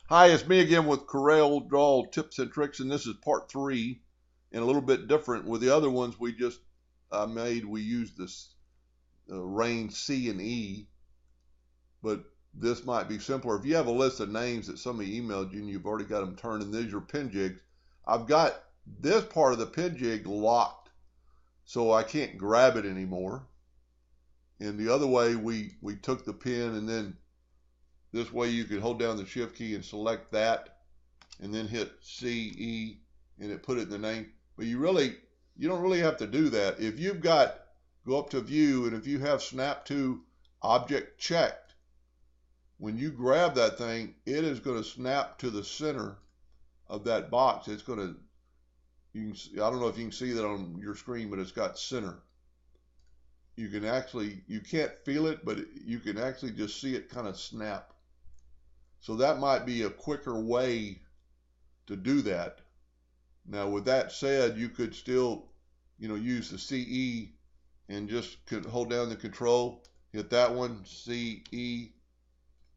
Hi, it's me again with Corel Draw Tips and Tricks, and this is part 3 and a little bit different. With the other ones we just we used this range C and E, but this might be simpler. If you have a list of names that somebody emailed you and you've already got them turned, and these are your pin jigs, I've got this part of the pin jig locked, so I can't grab it anymore. And the other way, we took the pin, and then this way you could hold down the shift key and select that, and then hit CE, and it put it in the name. But you don't really have to do that. If you've got, go up to view, and if you have snap to object checked, when you grab that thing, it is going to snap to the center of that box. It's going to, I don't know if you can see that on your screen, but it's got center. You can actually, you can't feel it, but you can actually just see it kind of snap. So that might be a quicker way to do that. Now, with that said, you could still, use the CE and just could hold down the control, hit that one, CE,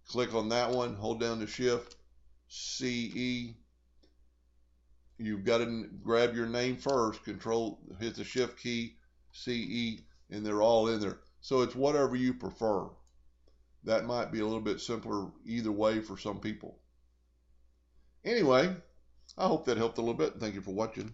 click on that one, hold down the shift, CE. You've got to grab your name first, control, hit the shift key, CE, and they're all in there. So it's whatever you prefer. That might be a little bit simpler either way for some people. Anyway, I hope that helped a little bit. Thank you for watching.